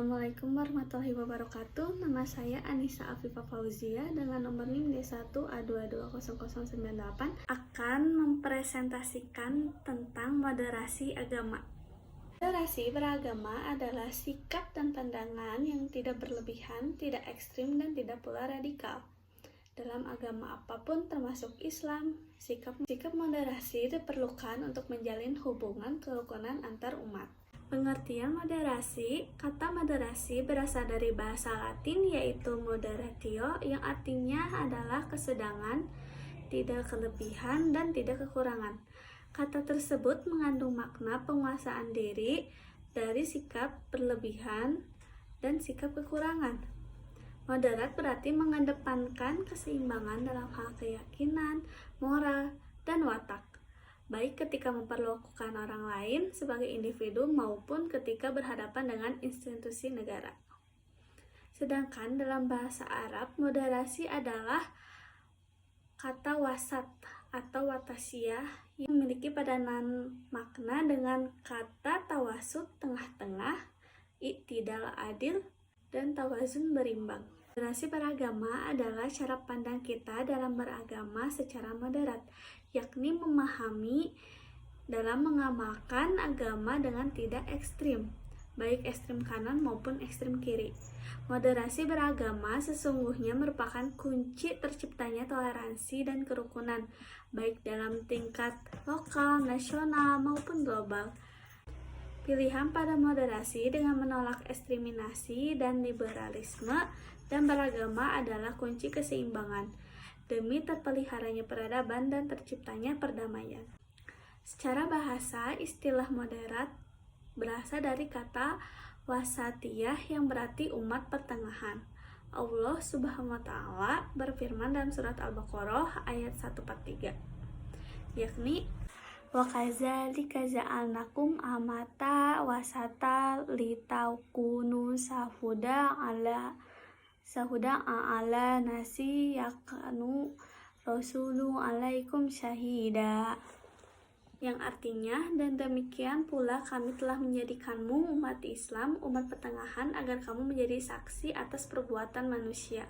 Assalamualaikum warahmatullahi wabarakatuh. Nama saya Anissa Afifah Fauzia dengan nomor NIM D1A220098 akan mempresentasikan tentang moderasi agama. Moderasi beragama adalah sikap dan pandangan yang tidak berlebihan, tidak ekstrim, dan tidak pula radikal. Dalam agama apapun termasuk Islam, sikap moderasi diperlukan untuk menjalin hubungan kerukunan antar umat. Pengertian moderasi, kata moderasi berasal dari bahasa Latin yaitu moderatio yang artinya adalah kesedangan, tidak kelebihan dan tidak kekurangan. Kata tersebut mengandung makna penguasaan diri dari sikap berlebihan dan sikap kekurangan. Moderat berarti mengedepankan keseimbangan dalam hal keyakinan, moral, dan watak, baik ketika memperlakukan orang lain sebagai individu maupun ketika berhadapan dengan institusi negara. Sedangkan dalam bahasa Arab, moderasi adalah kata wasat atau watasiyah yang memiliki padanan makna dengan kata tawasud tengah-tengah, i'tidal adil, dan tawazun berimbang. Moderasi beragama adalah cara pandang kita dalam beragama secara moderat, yakni memahami dalam mengamalkan agama dengan tidak ekstrim, baik ekstrim kanan maupun ekstrim kiri. Moderasi beragama sesungguhnya merupakan kunci terciptanya toleransi dan kerukunan, baik dalam tingkat lokal, nasional, maupun global. Pilihan pada moderasi dengan menolak ekstremisme dan liberalisme dan beragama adalah kunci keseimbangan demi terpeliharanya peradaban dan terciptanya perdamaian. Secara bahasa, istilah moderat berasal dari kata wasatiyah yang berarti umat pertengahan. Allah Subhanahu wa Ta'ala berfirman dalam surat Al-Baqarah ayat 143, yakni wa kadzalika ja'alnakum amata wasata litakunu sahuda ala nasi yakanu rasulu alaikum syahida, yang artinya, dan demikian pula kami telah menjadikanmu umat Islam, umat pertengahan, agar kamu menjadi saksi atas perbuatan manusia,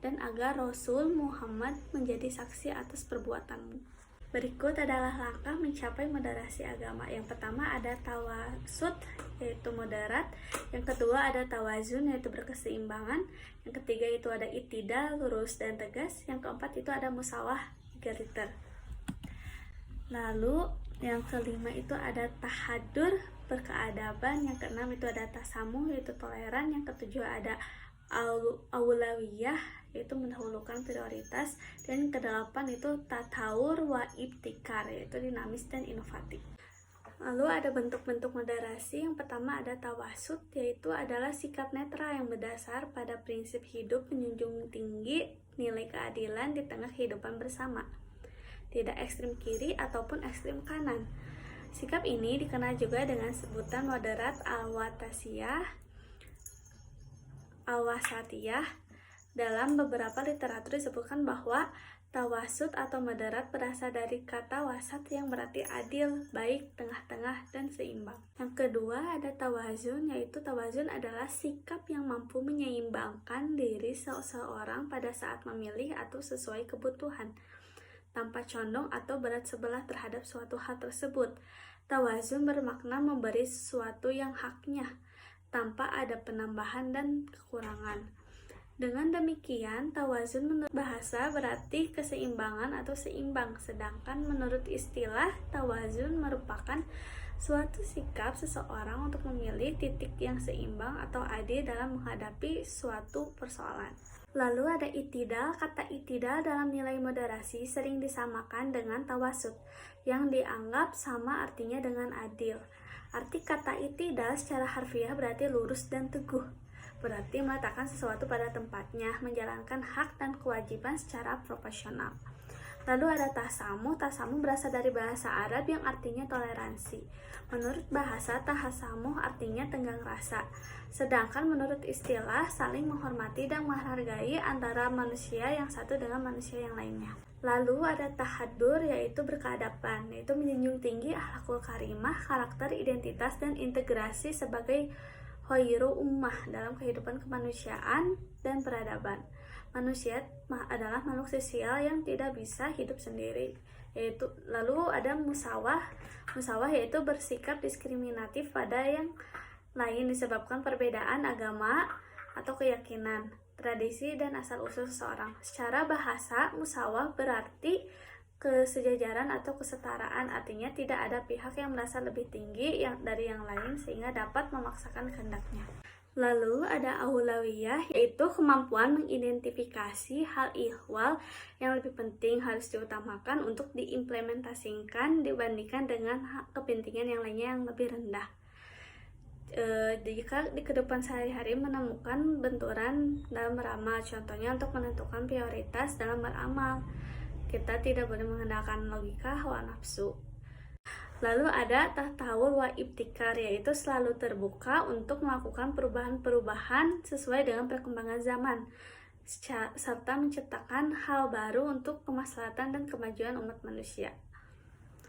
dan agar Rasul Muhammad menjadi saksi atas perbuatanmu. Berikut adalah langkah mencapai moderasi agama. Yang pertama ada tawasud, yaitu moderat. Yang kedua ada tawazun, yaitu berkeseimbangan. Yang ketiga itu ada itidal, lurus dan tegas. Yang keempat itu ada musawah, egaliter. Lalu yang kelima itu ada tahadur, berkeadaban. Yang keenam itu ada tasamuh, yaitu toleran. Yang ketujuh ada aulawiyah, yaitu mendahulukan prioritas. Dan kedelapan itu tatawur wa ibtikar, yaitu dinamis dan inovatif. Lalu ada bentuk-bentuk moderasi. Yang pertama ada tawasud, yaitu adalah sikap netral yang berdasar pada prinsip hidup menjunjung tinggi nilai keadilan di tengah kehidupan bersama, tidak ekstrim kiri ataupun ekstrim kanan. Sikap ini dikenal juga dengan sebutan moderat al-wasatiyah. Dalam beberapa literatur disebutkan bahwa tawasud atau moderat berasal dari kata wasat yang berarti adil, baik, tengah-tengah, dan seimbang. Yang kedua ada tawazun, yaitu tawazun adalah sikap yang mampu menyeimbangkan diri seseorang pada saat memilih atau sesuai kebutuhan, tanpa condong atau berat sebelah terhadap suatu hal tersebut. Tawazun bermakna memberi sesuatu yang haknya, tanpa ada penambahan dan kekurangan. Dengan demikian, tawazun menurut bahasa berarti keseimbangan atau seimbang, sedangkan menurut istilah, tawazun merupakan suatu sikap seseorang untuk memilih titik yang seimbang atau adil dalam menghadapi suatu persoalan. Lalu ada itidal. Kata itidal dalam nilai moderasi sering disamakan dengan tawasud, yang dianggap sama artinya dengan adil. Arti kata itidal secara harfiah berarti lurus dan teguh, berarti meletakkan sesuatu pada tempatnya, menjalankan hak dan kewajiban secara proporsional. Lalu ada tasamuh. Tasamuh berasal dari bahasa Arab yang artinya toleransi. Menurut bahasa, tasamuh artinya tenggang rasa. Sedangkan menurut istilah, saling menghormati dan menghargai antara manusia yang satu dengan manusia yang lainnya. Lalu ada tahadur, yaitu berkeadaban, yaitu menjunjung tinggi akhlakul karimah, karakter, identitas, dan integrasi sebagai khairu ummah dalam kehidupan kemanusiaan dan peradaban. Manusia adalah makhluk sosial yang tidak bisa hidup sendiri. Lalu ada musawah. Musawah yaitu bersikap diskriminatif pada yang lain disebabkan perbedaan agama atau keyakinan, tradisi, dan asal-usul seseorang. Secara bahasa, musawah berarti kesejajaran atau kesetaraan, artinya tidak ada pihak yang merasa lebih tinggi dari yang lain sehingga dapat memaksakan kehendaknya. Lalu ada aulawiyah, yaitu kemampuan mengidentifikasi hal ihwal yang lebih penting harus diutamakan untuk diimplementasikan dibandingkan dengan kepentingan yang lainnya yang lebih rendah. Jika di kehidupan sehari-hari menemukan benturan dalam beramal, contohnya untuk menentukan prioritas dalam beramal, kita tidak boleh mengandalkan logika hawa nafsu. Lalu ada tatawur wa ibtikar, yaitu selalu terbuka untuk melakukan perubahan-perubahan sesuai dengan perkembangan zaman, serta menciptakan hal baru untuk kemaslahatan dan kemajuan umat manusia.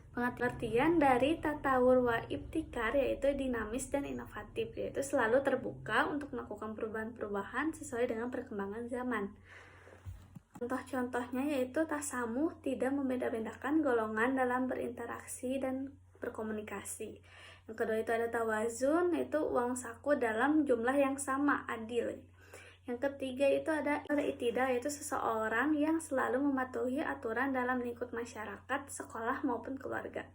Pengertian dari tatawur wa ibtikar yaitu dinamis dan inovatif, yaitu selalu terbuka untuk melakukan perubahan-perubahan sesuai dengan perkembangan zaman. Contoh-contohnya yaitu tasamuh, tidak membeda-bedakan golongan dalam berinteraksi dan berkomunikasi. Yang kedua itu ada tawazun, yaitu uang saku dalam jumlah yang sama, adil. Yang ketiga itu ada i'tidal, yaitu seseorang yang selalu mematuhi aturan dalam lingkup masyarakat, sekolah maupun keluarga.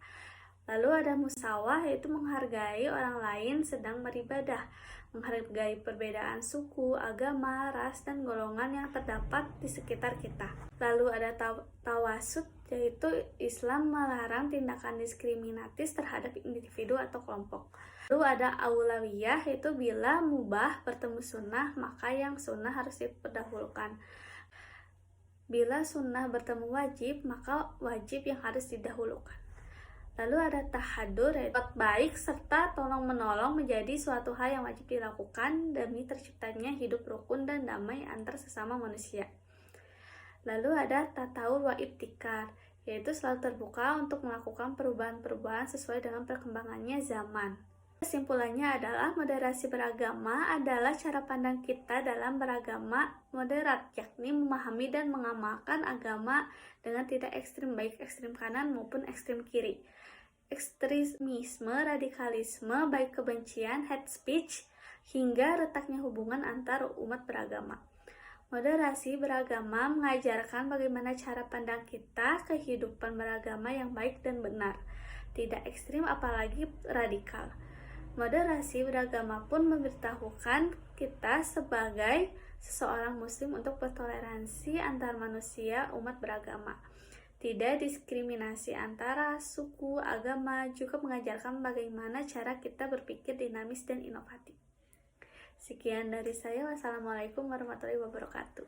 Lalu ada musawah, yaitu menghargai orang lain sedang beribadah, menghargai perbedaan suku, agama, ras, dan golongan yang terdapat di sekitar kita. Lalu ada tawasud, yaitu Islam melarang tindakan diskriminatif terhadap individu atau kelompok. Lalu ada aulawiyah, yaitu bila mubah bertemu sunnah, maka yang sunnah harus didahulukan. Bila sunnah bertemu wajib, maka wajib yang harus didahulukan. Lalu ada tahadur, yaitu baik serta tolong-menolong menjadi suatu hal yang wajib dilakukan demi terciptanya hidup rukun dan damai antar sesama manusia. Lalu ada tatawur wa ibtikar, yaitu selalu terbuka untuk melakukan perubahan-perubahan sesuai dengan perkembangannya zaman. Kesimpulannya adalah moderasi beragama adalah cara pandang kita dalam beragama moderat, yakni memahami dan mengamalkan agama dengan tidak ekstrim, baik ekstrim kanan maupun ekstrim kiri. Ekstremisme, radikalisme, baik kebencian, hate speech, hingga retaknya hubungan antar umat beragama. Moderasi beragama mengajarkan bagaimana cara pandang kita kehidupan beragama yang baik dan benar, tidak ekstrim apalagi radikal. Moderasi beragama pun memberitahukan kita sebagai seseorang muslim untuk bertoleransi antar manusia umat beragama, tidak diskriminasi antara suku, agama, juga mengajarkan bagaimana cara kita berpikir dinamis dan inovatif. Sekian dari saya. Wassalamualaikum warahmatullahi wabarakatuh.